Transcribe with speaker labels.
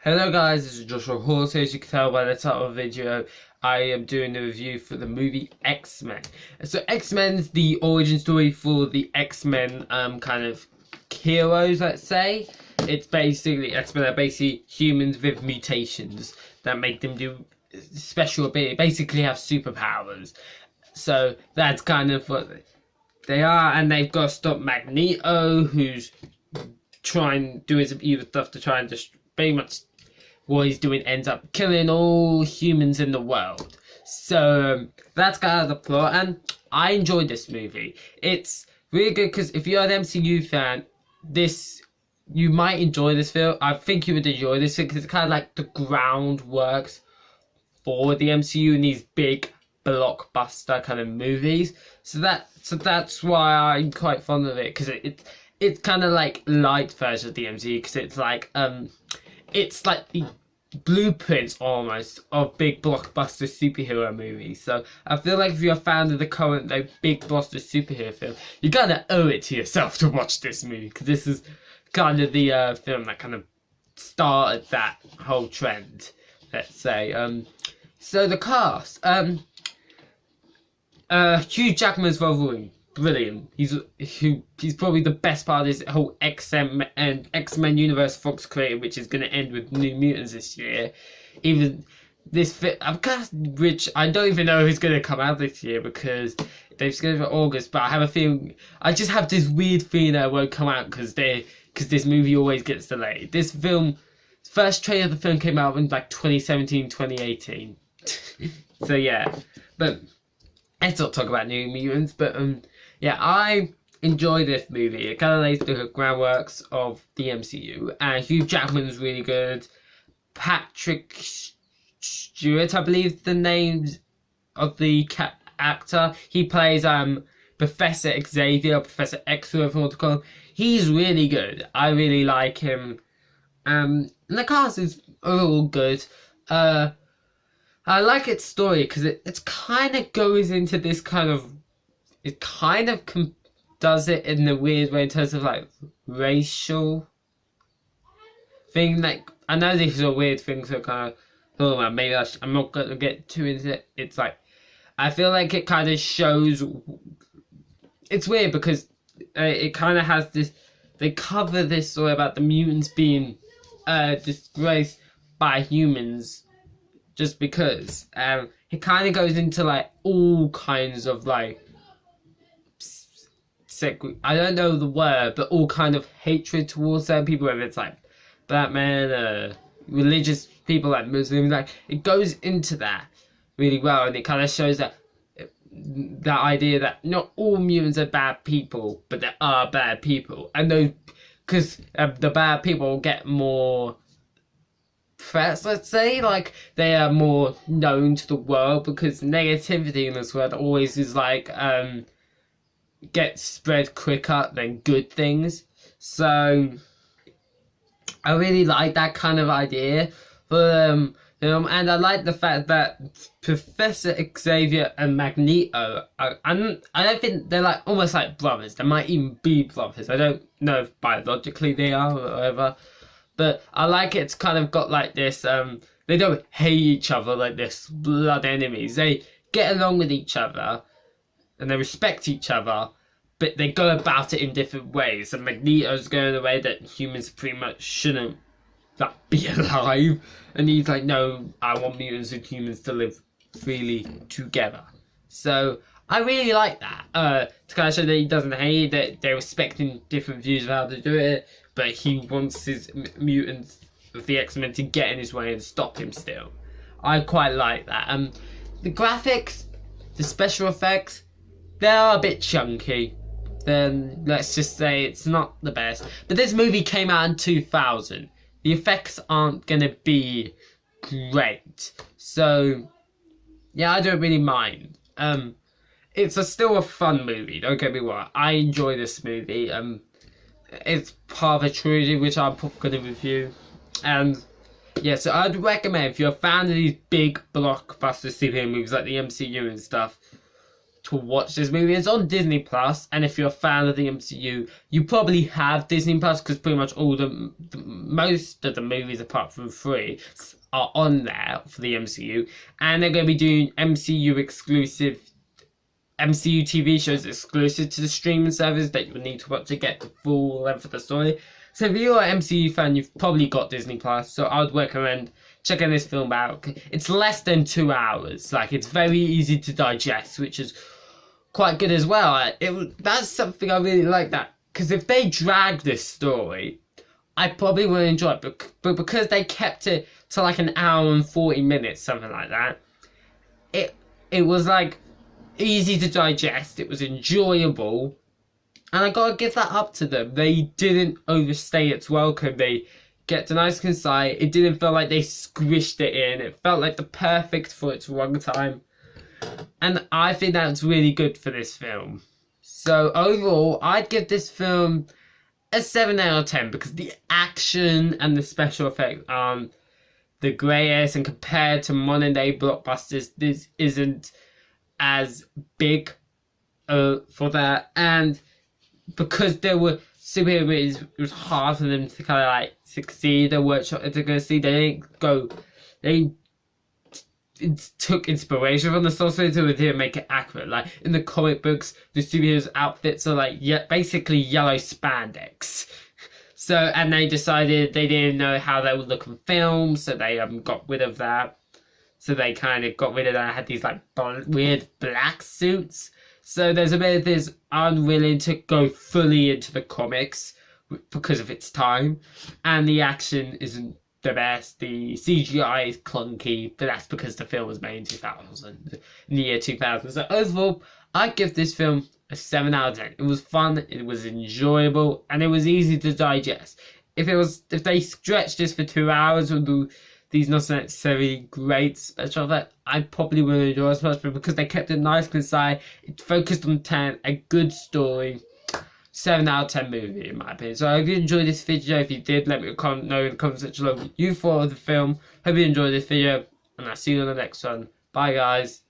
Speaker 1: Hello guys, this is Joshua Horse. As you can tell by the title of the video, I am doing a review for the movie X-Men. So X-Men's the origin story for the X-Men kind of heroes, let's say. It's basically, X-Men are basically humans with mutations that make them do special ability, basically have superpowers. So that's kind of what they are, and they've got to stop Magneto, who's trying doing some evil stuff to try and just pretty much what he's doing ends up killing all humans in the world. So that's kind of the plot, and I enjoyed this movie. It's really good because if you're an MCU fan, you might enjoy this film. I think you would enjoy this because it's kind of like the groundwork for the MCU in these big blockbuster kind of movies. So that's why I'm quite fond of it, because it's kind of like light version of the MCU, because it's like the blueprints almost of big blockbuster superhero movies. So I feel like if you're a fan of the current big blockbuster superhero film, you gotta owe it to yourself to watch this movie, because this is kind of the film that kind of started that whole trend, let's say. So the cast, Hugh Jackman's Wolverine, brilliant. He's probably the best part of this whole X-Men universe Fox created, which is going to end with New Mutants this year. Even this fit, which I don't even know who's going to come out this year, because they've scheduled for August. But I have a feeling, I just have this weird feeling that it won't come out because this movie always gets delayed. This film, first trailer of the film came out in like 2017, 2018. So yeah, but let's not talk about New Mutants. But yeah, I enjoy this movie. It kind of lays the groundworks of the MCU, and Hugh Jackman's really good. Patrick Stewart, I believe the name of the actor. He plays Professor Xavier, Professor X, whoever you want to call him. He's really good. I really like him. And the cast is all good. I like its story because it's kind of goes into this kind of, it kind of does it in a weird way in terms of like racial thing. Like, I know this is a weird thing, so kind of, maybe I'm not going to get too into it. It's like, I feel like it kind of shows, it's weird because it kind of has this, they cover this story about the mutants being disgraced by humans just because. It kind of goes into like all kinds of like, I don't know the word, but all kind of hatred towards certain people, whether it's like black men, religious people like Muslims. Like, it goes into that really well, and it kind of shows that idea that not all mutants are bad people, but there are bad people, and those, because the bad people get more threats, let's say, like they are more known to the world, because negativity in this world always is like gets spread quicker than good things. So I really like that kind of idea for film, and I like the fact that Professor Xavier and Magneto I don't think they're like almost like brothers. They might even be brothers. I don't know if biologically they are or whatever, but I like it's kind of got like this, they don't hate each other like this blood enemies. They get along with each other and they respect each other, but they go about it in different ways. And Magneto's going the way that humans pretty much shouldn't be alive, and he's like, no, I want mutants and humans to live freely together. So I really like that, to kind of show that he doesn't hate, that they're respecting different views of how to do it, but he wants his mutants of the X-Men to get in his way and stop him still. I quite like that. The graphics, the special effects, they are a bit chunky. Then let's just say it's not the best. But this movie came out in 2000. The effects aren't gonna be great. So yeah, I don't really mind. It's still a fun movie, don't get me wrong. I enjoy this movie. It's part of a trilogy which I'm gonna review. And yeah, so I'd recommend, if you're a fan of these big blockbuster superhero movies like the MCU and stuff, to watch this movie. It's on Disney Plus, and if you're a fan of the MCU, you probably have Disney Plus because pretty much most of the movies apart from 3 are on there for the MCU, and they're going to be doing MCU TV shows exclusive to the streaming service that you would need to watch to get the full length of the story. So if you're an MCU fan, you've probably got Disney Plus, so I would recommend checking this film out. It's less than 2 hours. Like, it's very easy to digest, which is quite good as well. That's something I really like, that, because if they drag this story, I probably wouldn't enjoy it, but because they kept it to like an hour and 40 minutes, something like that, it was like easy to digest, it was enjoyable, and I gotta give that up to them. They didn't overstay its welcome. They kept a nice concise. It didn't feel like they squished it in. It felt like the perfect for its runtime, and I think that's really good for this film. So overall, I'd give this film a 7 out of 10 because the action and the special effects are the greatest, and compared to modern day blockbusters, this isn't as big for that. And because there were superhero movies, it was hard for them to kind of like succeed or workshop to go see. They took inspiration from the source material to make it accurate. Like in the comic books, the superheroes' outfits are like basically yellow spandex. So, and they decided they didn't know how they would look in film, so they got rid of that. So they kind of got rid of that. Had these like weird black suits. So there's a bit of this unwilling to go fully into the comics because of its time, and the action isn't the best. The CGI is clunky, but that's because the film was made in the year 2000. So overall, I'd give this film a 7 out of 10. It was fun, it was enjoyable, and it was easy to digest. If they stretched this for 2 hours with these not necessarily great special effects, I probably wouldn't enjoy it as much, but because they kept it nice, concise, it focused on 10, a good story, 7 out of 10 movie in my opinion. So I hope you enjoyed this video. If you did, let me know in the comment section below what you thought of the film. Hope you enjoyed this video, and I'll see you on the next one. Bye guys.